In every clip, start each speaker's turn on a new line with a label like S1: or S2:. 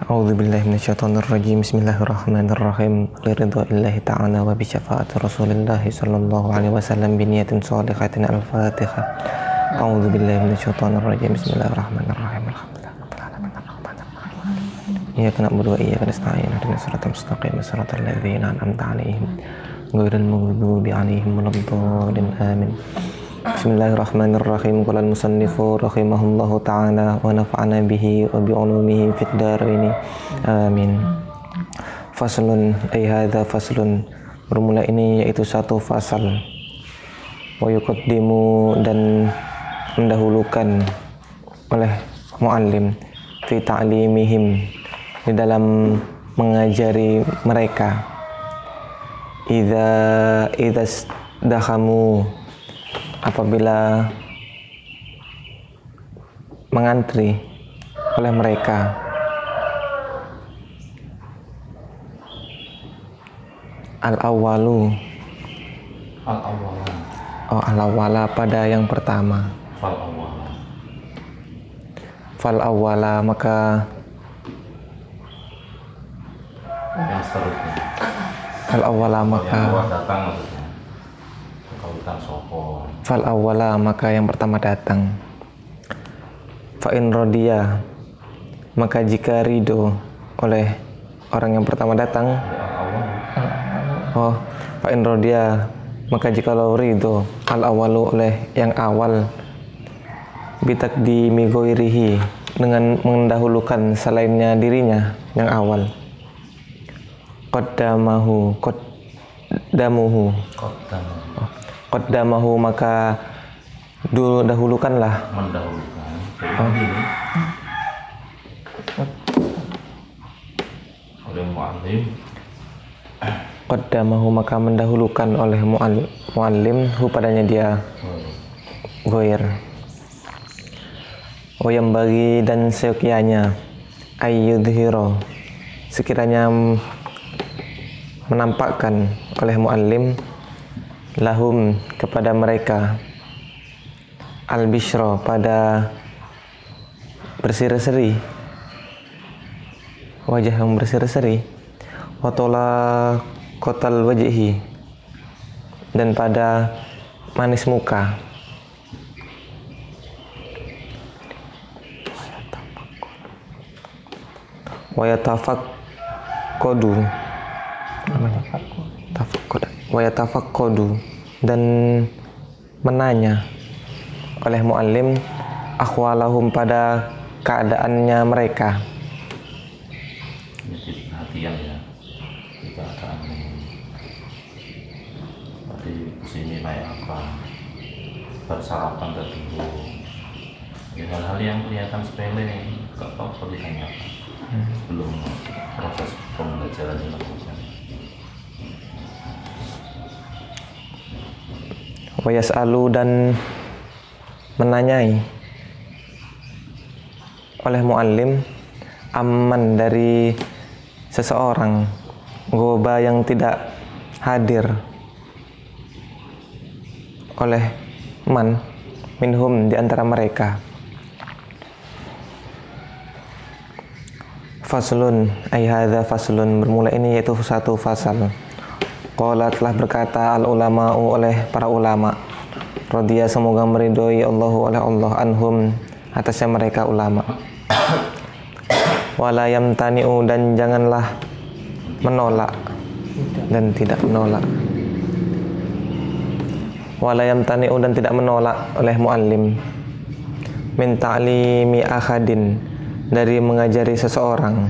S1: A'udzubillahi minasyaitonirrajim. Bismillahirrahmanirrahim. Liridwa'illahi ta'ala wa bisyafa'ati Rasulillahi sallallahu alaihi wasallam biniyatin shalihatin. Al-Fatihah. A'udzubillahi minasyaitonirrajim. Bismillahirrahmanirrahim. Iyyaka na'budu wa iyyaka nasta'in. Ihdinas siratal mustaqim, siratal ladzina an'amta 'alaihim ghairil maghdubi 'alaihim waladdallin. Amin. Bismillahirrahmanirrahim. Qala al-musannifu rahimahullahu ta'ala wa nafa'ana bihi wa bi'ulumihi fid dharain. Amin. Faslun, ay hadza faslun. Bermula ini yaitu satu fasal. Wa yuqaddimu, dan mendahulukan oleh muallim fi ta'limihim, di dalam mengajari mereka. Idza dakhamu, apabila mengantri oleh mereka. Al-awwalu, al-awwala, pada yang pertama. Fal-awwala, maka
S2: yang seterusnya.
S1: Fal-awwala, maka Fal-awwala, maka yang pertama datang. Fa'in rodiya, maka jika ridho oleh orang yang pertama datang. Fa'in rodiya, maka jika ridho al-awwalu, oleh yang awal. Bitakdimi ghairihi, dengan mendahulukan selainnya dirinya yang awal. Qaddamahu, maka dahulukanlah.
S2: Oleh muallim.
S1: Qaddamahu, maka mendahulukan oleh muallim hu, padanya dia ghair. Yang bagi, dan seyogyanya ayyudhiro, sekiranya menampakkan oleh muallim lahum, kepada mereka, al-bishra, pada berseri-seri, wajah yang berseri-seri, watola kotal wajhi, dan pada manis muka. Wayatafaqadu, dan menanya oleh muallim akhwalahum, pada keadaannya mereka.
S2: Jadi perhatian ya, kita akan seperti kesini naik apa, bersarapan dulu. Ya, hal-hal yang kelihatan sepele, gak tahu seperti apa. Belum proses pembelajaran dilakukan.
S1: Wayas'alu, dan menanyai oleh muallim amman, dari seseorang, goba, yang tidak hadir, oleh man minhum, di antara mereka. Faslun, ay hadza faslun, bermula ini yaitu satu fasal. Qala, telah berkata al-ulama'u, oleh para ulama, radhiya, semoga meridhoi Allahu, oleh Allah, anhum, atasnya mereka ulama. Wala yamtani'u, dan janganlah menolak, dan tidak menolak. Wala yamtani'u, dan tidak menolak oleh muallim, min ta'limi akhadin, dari mengajari seseorang,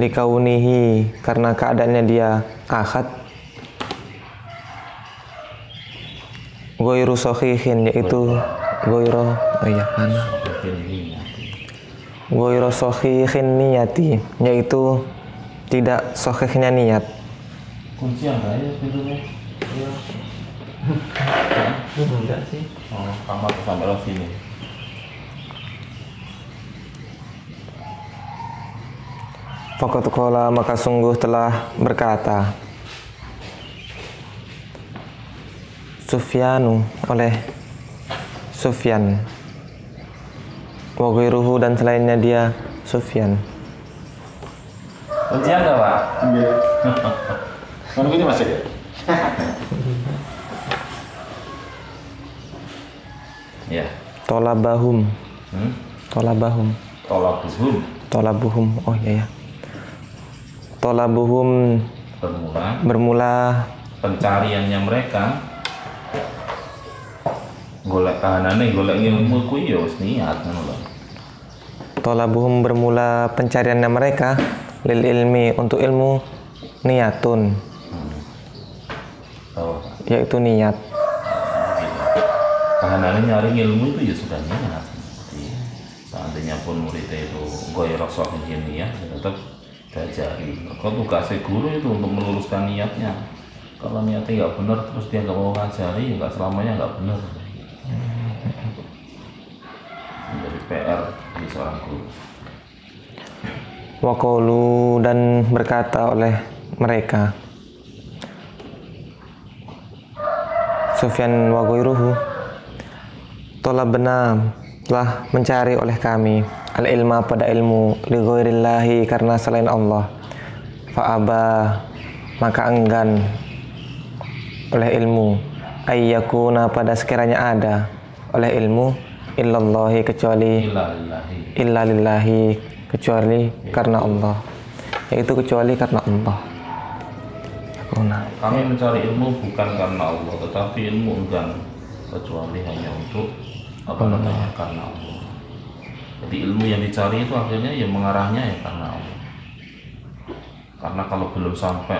S1: likaunihi, karena keadaannya dia akhad, ghairu sahihin, yaitu ghairu sahihin niyati, yaitu tidak sahihnya niat.
S2: Kunci yang banyak pintunya. Iya. Enggak sih. Oh, kamar sampai sini.
S1: Faqad qala, maka sungguh telah berkata Sufyanu, oleh Sufyan, wa ghairuhu, dan selainnya dia Sufyan,
S2: Ujian nggak Pak?
S3: Iya. Mana ini masih ya?
S2: Ya.
S1: Tolabahum. Tolabahum.
S2: Tolabuhum.
S1: Tolabuhum. Oh iya ya. Tolabuhum bermula
S2: pencariannya mereka. Golek kahanane golek ilmu kuwi ya wis niat ngono lho.
S1: Tolabuhum bermula pencariannya mereka lil ilmi untuk ilmu niyatun.
S2: Oh,
S1: Yaitu niat.
S2: kahanane nyari ilmu itu ya sudah niat. Jadi seandainya pun muridnya itu goyrok sohihin niat ya tetap diajari. Kalau tugasnya guru itu untuk meluruskan niatnya. Kalau niatnya nggak benar terus dia nggak mau ngajari, nggak selamanya nggak benar. Menjadi PR di seorang guru.
S1: Waqalu dan berkata oleh mereka Sufyan wa ghairuhu talabna telah mencari oleh kami al-ilma pada ilmu li ghairillahi karena selain Allah fa'aba maka enggan oleh ilmu ayyakuna pada sekiranya ada oleh ilmu illallahi kecuali illalillahi kecuali karena Allah, yaitu kecuali karena Allah.
S2: Kami mencari ilmu bukan karena Allah, tetapi ilmu enggan kecuali hanya untuk karena Allah. Jadi ilmu yang dicari itu akhirnya ya mengarahnya ya karena Allah. Karena kalau belum sampai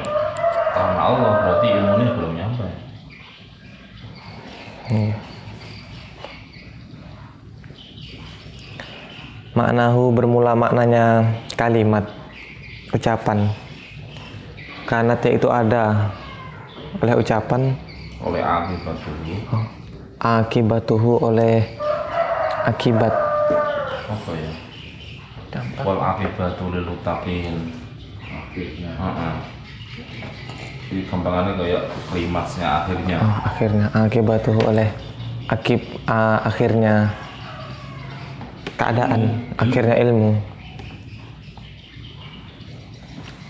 S2: karena Allah berarti ilmunya belum nyampe.
S1: Maknahu bermula maknanya kalimat ucapan kanat yaitu ada oleh ucapan
S2: Oleh akibat dulu.
S1: akibatuhu oleh akibat
S2: Apa ya? Wal akibatu lil muttaqin. Jadi kembangannya kayak klimaksnya akhirnya.
S1: akhirnya akibatuhu oleh akhirnya keadaan akhirnya ilmu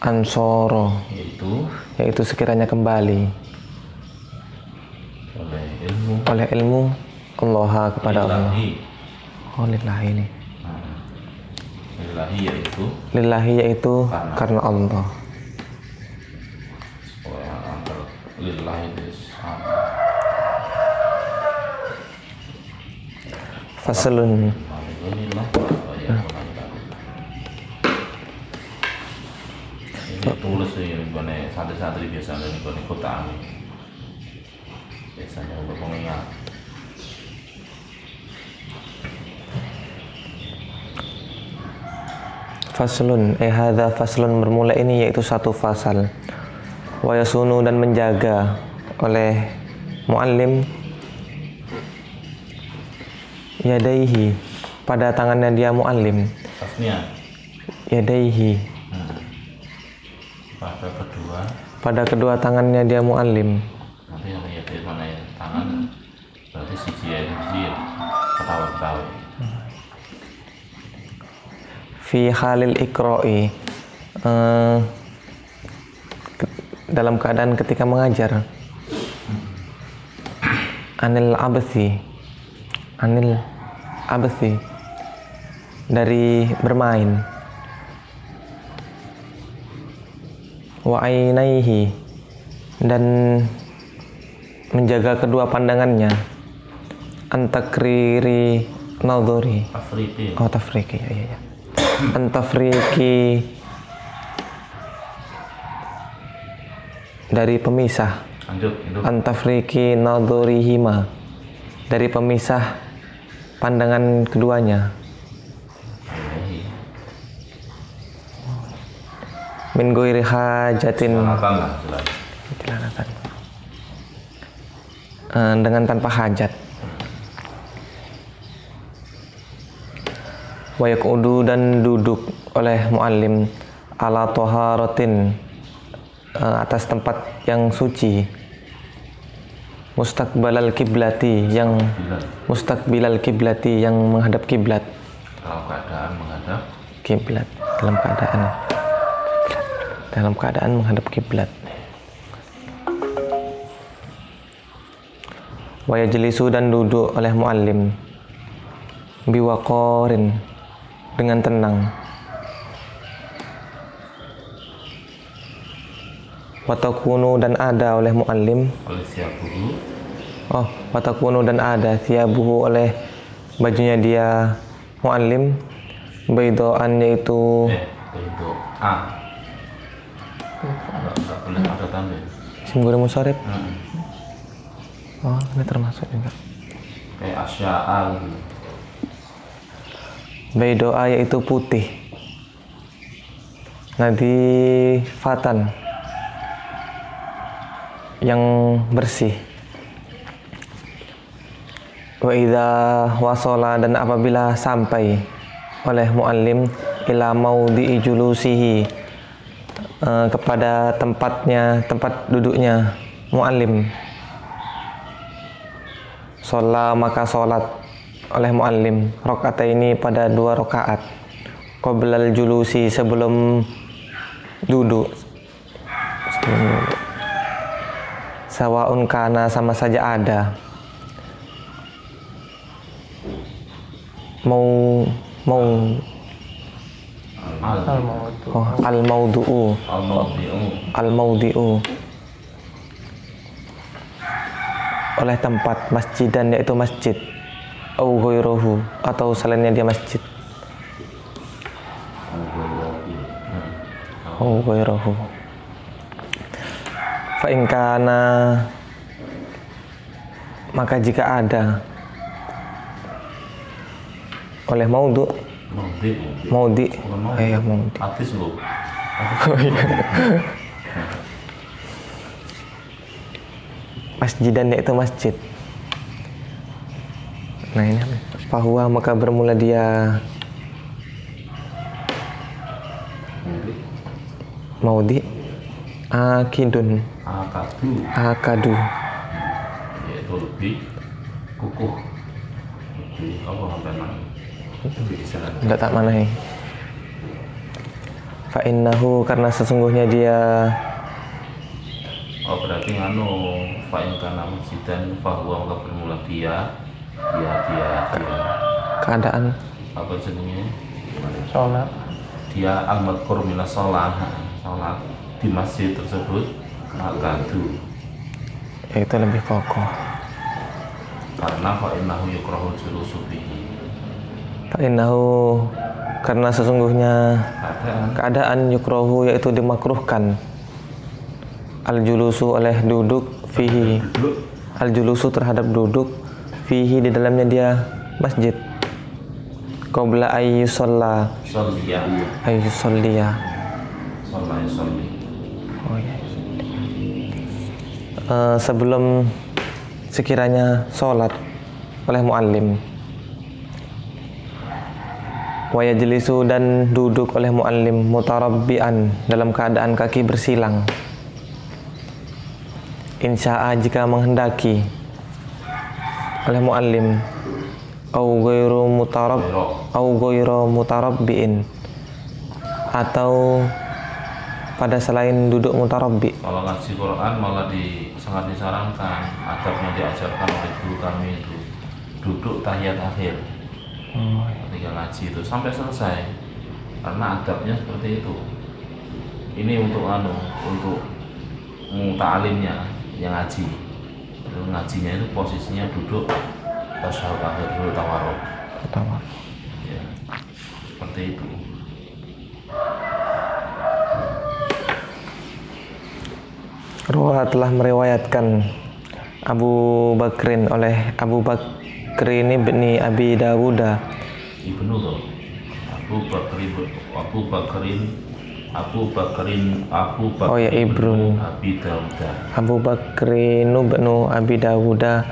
S1: ansoro yaitu sekiranya kembali oleh ilmu Allah kepada Allah. Oh lillahi ini lillahi yaitu karena Allah.
S2: Lillahi
S1: Faslun.
S2: Ini tulis ini gimana santri-santri biasanya ini gimana kotaan biasanya untuk mengingat.
S1: Faslun hadza faslun bermula ini yaitu satu fasal wa yasunu dan menjaga oleh muallim yadaihi pada tangannya dia muallim yadaihi pada kedua tangannya dia muallim.
S2: Nanti yang yadai mana ya tangan berarti siji ya ketawa-ketawa
S1: fi halil iqra'i dalam keadaan ketika mengajar anil abthi dari bermain wa ainaihi dan menjaga kedua pandangannya antakriri nadhuri tafriki ya antafriki dari pemisah antafriki nadhurihima dari pemisah pandangan keduanya min ghairi hajatin dengan tanpa hajat wa yaqudu dan duduk oleh muallim ala taharatin atas tempat yang suci mustaqbalal kiblati yang mustaqbilal kiblati yang menghadap kiblat
S2: dalam keadaan menghadap
S1: kiblat dalam keadaan dalam keadaan menghadap kiblat. Wa yajlisu dan duduk oleh muallim biwaqarin dengan tenang. Wa takunu dan ada oleh muallim
S2: oleh siabuhu
S1: wa takunu dan ada thiyabuhu oleh bajunya dia muallim baydaan yaitu
S2: itu nggak boleh ada tanda.
S1: isim ghairi musyarrif. Oh, ini termasuk juga.
S2: Kayak asya'al gitu.
S1: Baydoa yaitu putih. Nadifatan yang bersih. Wa idza wasala dan apabila sampai oleh muallim ila maudhi'i julusihi kepada tempat duduknya muallim. Sholat maka sholat oleh muallim rakaataini pada 2 rakaat qoblal julusi sebelum duduk. Sawaun kana sama saja ada al-maudu'u oleh tempat masjidan yaitu masjid au ghairuhu atau selainnya dia masjid au ghairuhu fa in kana maka jika ada oleh maudi
S2: artis loh.
S1: Masjidan yaitu masjid. Nah ini fahuwa maka bermula dia maudi akidun akadu
S2: yaitu lebih kukuh, lebih apa namanya,
S1: enggak tak manai. Fa innahu karena sesungguhnya dia
S2: berarti fa'in kana masjidan fahuwa maka bermula dia
S1: keadaan
S2: apa jenisnya
S1: sholat
S2: dia al-madhkur minas sholat di masjid tersebut akadu
S1: yaitu lebih kokoh
S2: karena fa'innahu yukrahu julusu bihi
S1: karena sesungguhnya keadaan yukrahu yaitu dimakruhkan al-julusu oleh duduk fihi al-julusu terhadap duduk fihi di dalamnya dia masjid qabla ayyusalla ayyusalliya oh ya sebelum sekiranya sholat oleh muallim wa yajlisu dan duduk oleh muallim mutarabbian dalam keadaan kaki bersilang insya'a jika menghendaki oleh muallim au ghairu mutarabbiin atau pada selain duduk mutarabbi.
S2: Kalau ngaji Quran malah sangat disarankan adabnya diajarkan oleh guru kami itu duduk tahiyat akhir ketika ngaji itu sampai selesai karena adabnya seperti itu. Ini untuk muta'alimnya yang ngaji ngajinya itu posisinya duduk tasyahud akhir dulu tawarruk ya, seperti itu.
S1: Rawa telah meriwayatkan Abu Bakrin oleh Abu Bakrin ibni Abi Dawuda oh ya Ibrun Abu Bakrin ibnu Abi Dawuda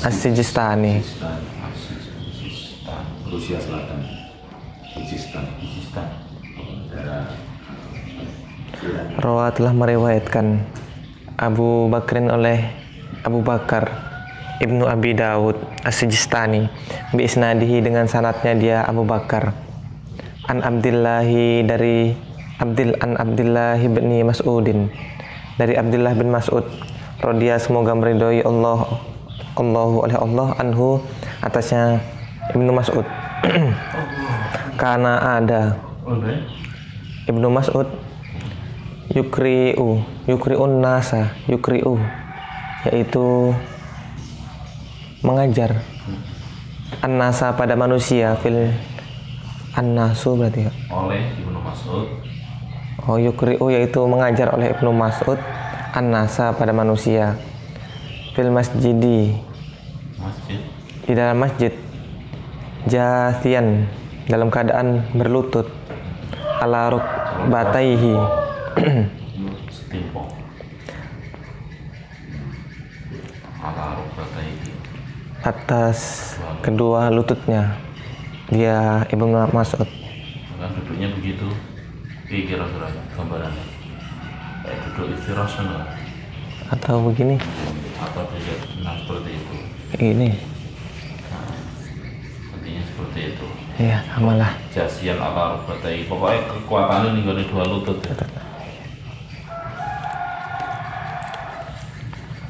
S1: As-Sijistani
S3: Rusia Selatan
S1: Rawa telah meriwayatkan Abu Bakrin oleh Abu Bakar Ibnu Abi Dawud As-Sijistani bi isnadihi dengan sanadnya dia Abu Bakar an Abdillahi dari Abdillahi bin Mas'udin, dari Abdullah bin Mas'ud, radhiya semoga meridhoi Allahu oleh Allah, anhu atasnya Ibnu Mas'ud. Karena ada Ibnu Mas'ud yukri'un nasa, yaitu mengajar an-nasa pada manusia, an-nasu berarti ya?
S2: Oleh Ibnu Mas'ud.
S1: Oh, yukri'u yaitu mengajar oleh Ibnu Mas'ud an-nasa pada manusia fil masjidi, di dalam masjid, jathian dalam keadaan berlutut, ala rukbataihi
S2: Setimpong. Ala rukbataihi,
S1: atas kedua lututnya dia Ibnu Mas'ud.
S2: kan duduknya begitu. Kira-kira gambarannya kayak duduk istirahat
S1: Atau begini,
S2: atau tidak, nah seperti itu.
S1: kayak gini.
S2: Nah, intinya seperti itu.
S1: Iya, amalah.
S2: Jasian ala rubatai, pokoknya kekuatannya nih dua lutut ya.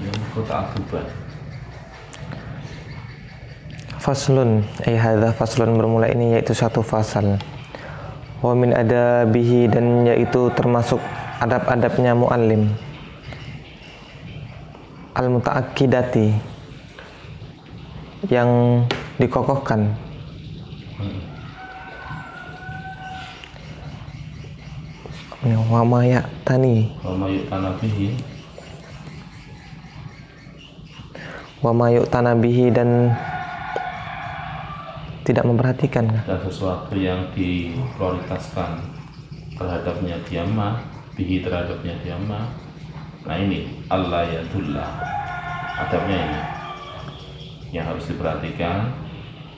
S2: Yang kota akibat.
S1: Faslun, hadza faslun, bermula ini yaitu satu fasal. Wa min adabihi, dan yaitu termasuk adab-adabnya muallim, al-mutaakkidati, yang dikokohkan, wa ma ya'tani, wa ma yu'tana bihi, dan tidak memperhatikan,
S2: dan sesuatu yang diprioritaskan terhadapnya diamah, bihi terhadapnya diamah. Nah ini Allah yadullah, adabnya ini yang harus diperhatikan,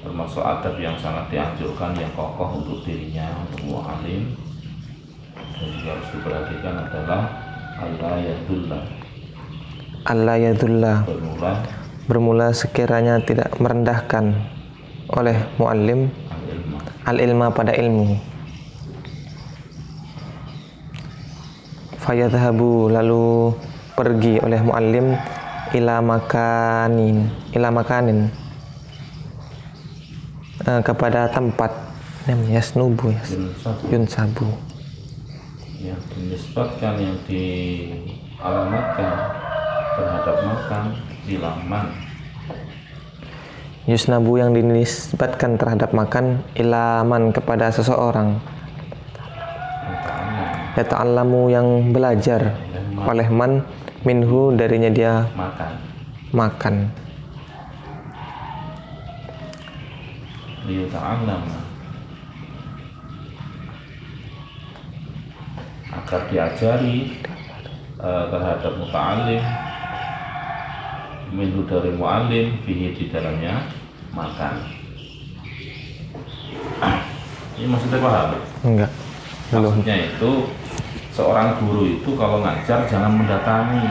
S2: termasuk adab yang sangat dianjurkan, yang kokoh untuk dirinya, untuk mu'alim, dan juga harus diperhatikan adalah Allah yadullah.
S1: Allah yadullah, bermula sekiranya tidak merendahkan oleh muallim al-ilma pada ilmu. Fayadhabu, lalu pergi oleh muallim ila makanin kepada tempat yasnubu, yunsabu,
S2: yang dinisbatkan, yang dialamatkan terhadap makan, ilaman.
S1: Yusnabu, yang dinisbatkan terhadap makan, ilaman kepada seseorang, yata'allamu, yang belajar, oleh man, minhu, darinya dia makan.
S2: Liyuta'allam, agar diajari terhadap muta'alim, minhu dari mu'alim, fihi di dalamnya makan. Ini maksudnya paham?
S1: Enggak, belum.
S2: Maksudnya itu seorang guru itu kalau ngajar jangan mendatangi,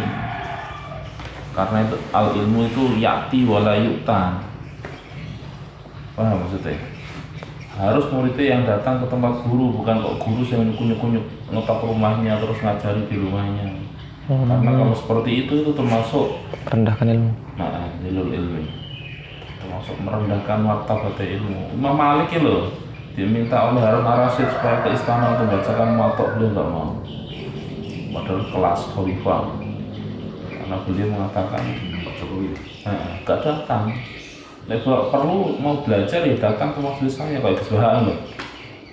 S2: karena itu al ilmu itu yati wala yu'ta. Paham maksudnya? Harus muridnya yang datang ke tempat guru, bukan kok guru yang kunyuk-kunyuk ngetok rumahnya terus ngajari di rumahnya. Karena kalau seperti itu termasuk
S1: merendahkan ilmu.
S2: Nah, ilul ilmi, termasuk merendahkan martabat ilmu. Imam Malik loh diminta oleh Harun ar-Rasyid supaya ke istana untuk membacakan muwatta, beliau nggak mau. Padahal kelas khalifah, karena beliau mengatakan nggak datang. Kalau perlu mau belajar ya datang ke majelis saya kayak kesuhaan loh,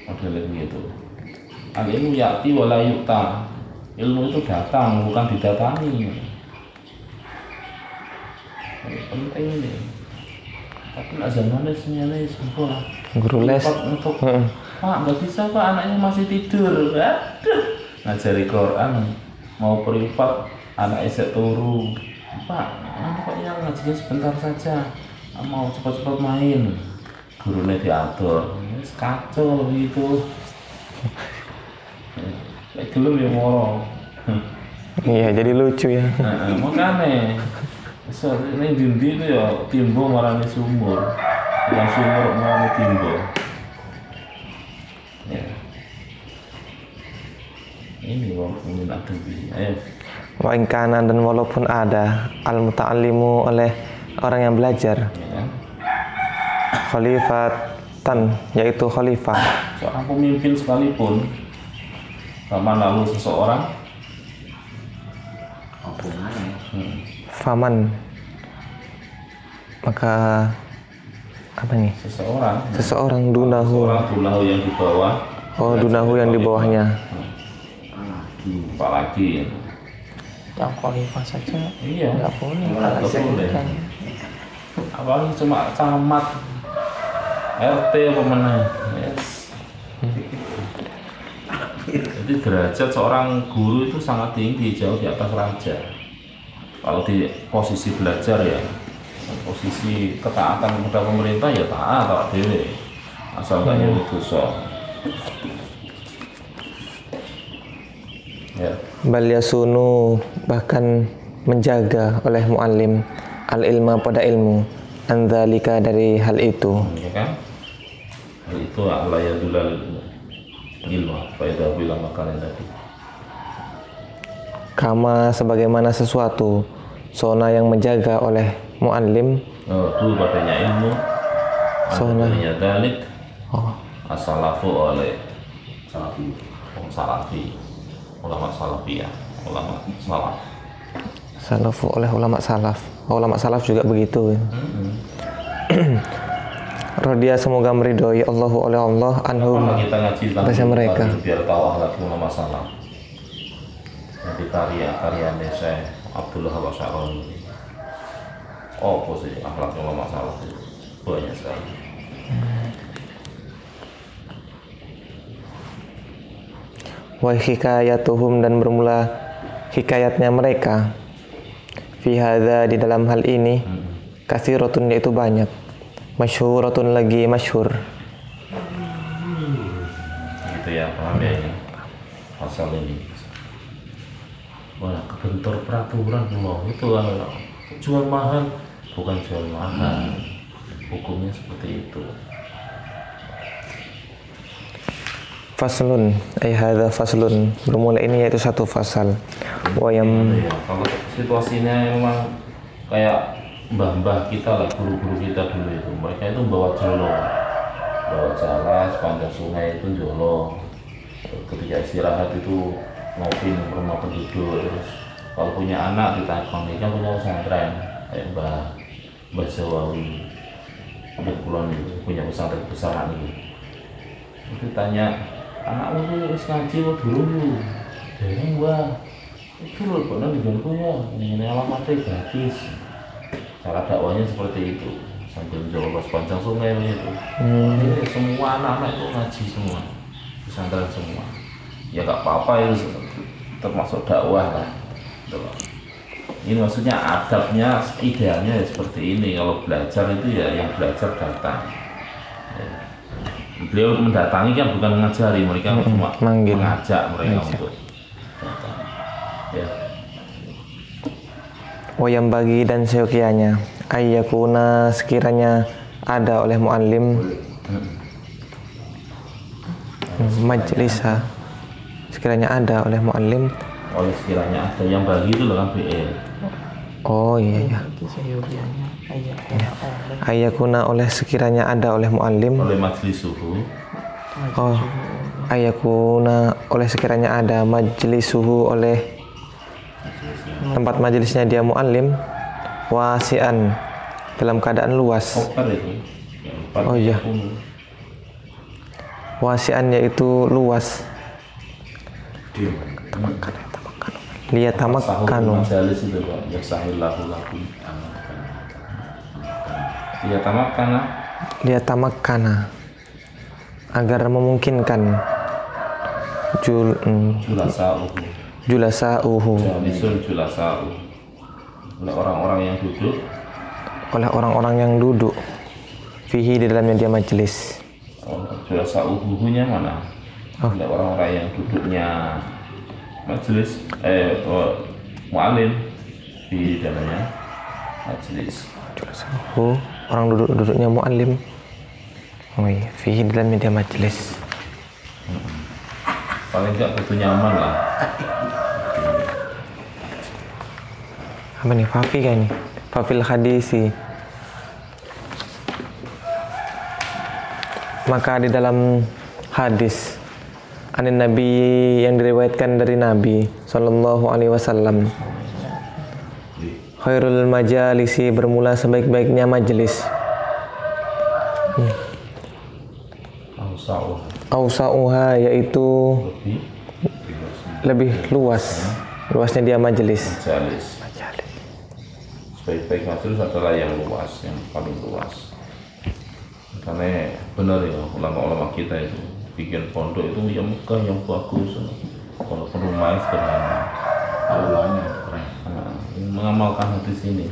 S2: modelnya gitu. Al ilmu yati wala yu'ta, ilmu itu datang bukan didatangi. Ini penting ini. Tapi nak zamannya semuanya semua
S1: Guru les
S2: untuk Pak nggak bisa Pak, anaknya masih tidur. Aduh, ngajari Quran mau privat anak isek turu. Pak, kok yang ngajinya sebentar saja, mau cepat-cepat main. Gurunya diatur, kacau gitu. Kayak gelem ya moro.
S1: Iya, jadi lucu ya.
S2: Makanya ini dindi itu ya timbo marani sumur, bukan sumur marani timbo. Ya. ini walaupun min adabi. Ayo.
S1: Wa in kana, dan walaupun ada al muta'allimu oleh orang yang belajar,
S2: Ya kan?
S1: khalifatan, yaitu khalifah,
S2: Seorang pemimpin sekalipun, sama lalu seseorang
S1: faman, maka apa nih? Seseorang dunahu.
S2: Seseorang dunahu yang di bawah.
S1: Oh, dunahu yang di bawahnya.
S2: Apalagi ya.
S4: Yang khalifah saja
S2: Iya.
S4: nggak boleh.
S2: Nggak boleh.
S4: Kan.
S2: Apalagi cuma camat, RT apa mana? Yes. Jadi derajat seorang guru itu sangat tinggi, jauh di atas raja. Kalau di posisi belajar ya, posisi ketaatan kepada pemerintah ya taat awak dhewe. Asal gak nyuruh dosa. Ya.
S1: Bal yasunu, bahkan menjaga oleh muallim al ilma, pada ilmu, andzalika, dari hal itu.
S2: Ya kan? Hal itu ala yadulal ilmu, faedah bilang makanan tadi.
S1: Kama, sebagaimana sesuatu, sona yang menjaga oleh muallim,
S2: Itu padanya ilmu,
S1: Sona.
S2: adanya dalik,
S1: oh,
S2: asalafu oleh salafi, ulama salafiyah, ulama salaf.
S1: salafu oleh ulama salaf. Ulama salaf juga begitu. Radia, semoga meridhoi Allahu oleh Allah anhum,
S2: Kalau kita ngaji tentang
S1: bahasa mereka.
S2: itu biar tahu akhlak ulama salaf. Jadi karya Syekh Abdullah Wasyaroni. Oh, posisi akhlak ulama salaf itu banyak sekali.
S1: wa hikayatuhum, dan bermula hikayatnya mereka, fi hadza, di dalam hal ini, katsiratun, yaitu banyak, masyhuratun, lagi masyhur.
S2: Gitu ya, paham ya ini pasal ini. Wah, kebentur peraturan Allah itu jual mahal, bukan jual mahal. Hukumnya seperti itu.
S1: Faslun, ay hadza faslun, bermula ini yaitu satu fasal. Wa yam,
S2: Ya, kalau situasinya memang kayak mbah-mbah kita lah, guru-guru kita dulu itu, mereka itu bawa jalan sepanjang sungai itu jolo. Ketika istirahat itu ngopi di rumah penduduk, terus kalau punya anak ditakon, ini kan punya pesantren kayak Mbah Jawawi, Kulon itu punya pesantren besar nih. Itu tanya, anakmu tuh harus ngaji mau dulu, jadi mbah itu loh benar di bangku ya, ini alamatnya gratis. Cara dakwanya seperti itu, sambil menjawab sepanjang sungai itu. Jadi semua anak-anak itu ngaji semua, pesantren semua. Ya nggak apa-apa, itu termasuk dakwah lah. Ini maksudnya adabnya, idealnya ya seperti ini. Kalau belajar itu ya yang belajar datang. Ya. Beliau mendatangi kan bukan mengajari, mereka cuma
S1: manggil.
S2: mengajak mereka untuk datang. Ya.
S1: wa yam bagi, dan seyogianya, ayyakuna, sekiranya ada oleh muallim, majlisa, sekiranya ada oleh muallim.
S2: Oleh sekiranya ada yang bagi itu loh kan BL.
S1: Oh iya ya.
S4: Itu seyogianya oleh
S1: Ayyakuna, oleh sekiranya ada oleh muallim.
S2: Oleh majelis suhu.
S1: Oh, ayyakuna, oleh sekiranya ada, majlisuhu, oleh tempat majelisnya dia muallim, wasian, dalam keadaan luas.
S2: Koper itu.
S1: Oh iya. Wasian, yaitu luas. Liyatamakkanu,
S2: Majalis itu Pak, ya sahil lahu. Liyatamakkana.
S1: liyatamakkana, agar memungkinkan
S2: Julasa'uhu.
S1: julasa'uhu,
S2: Jalisun julasa'uhu. Oleh orang-orang yang duduk.
S1: oleh orang-orang yang duduk, fihi, di dalamnya dia majelis.
S2: Julasa'uhu-nya mana? Oleh orang-orang yang duduknya majelis, mu'alim di dalamnya majelis.
S1: Julasa'uhu, orang duduknya muallim. Oh iya, fihi, di dalamnya dia majelis.
S2: paling nggak kudu nyaman lah.
S1: Apa nih? Fafi kan nih? Fafil hadisi. Maka di dalam hadis anin Nabi yang diriwayatkan dari Nabi Sallallahu Alaihi Wasallam, khairul majalisi, bermula sebaik-baiknya majelis. Ausa'uha, yaitu lebih luasnya dia majelis.
S2: Majalis. Sebaik-baik majelis adalah yang luas, yang paling luas. Karena benar ya, ulama-ulama kita itu bikin pondok itu yang megah, yang bagus. Walaupun rumahnya sederhana, aulanya keren. Mengamalkan hadis ini.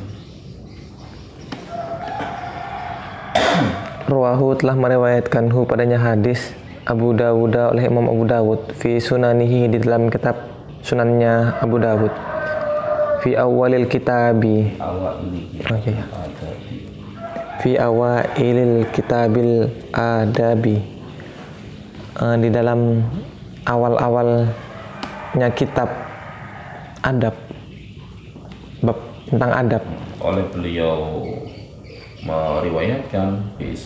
S1: Ruwahu, telah meriwayatkanhu padanya hadis Abu Dawud oleh Imam Abu Dawud fi sunanihi, di dalam kitab sunannya Abu Dawud, fi awalil kitabi, fi awailil kitabil adabi, di dalam awal-awalnya kitab adab, bab tentang adab.
S2: Oleh beliau meriwayatkan bi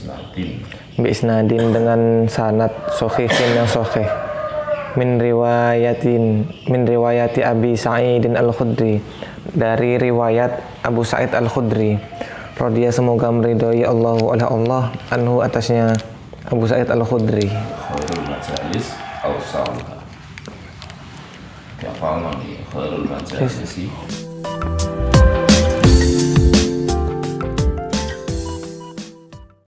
S1: isnadin dengan sanad sohihin yang sohih, min riwayati Abi Sa'idin Al-Khudri, dari riwayat Abu Sa'id Al-Khudri, radhiyallahu, semoga meridhoi Allahu oleh Allah, anhu, atasnya Abu Sa'id Al-Khudri.
S2: Khairul majalis ausauha. Ya, khairul majalis.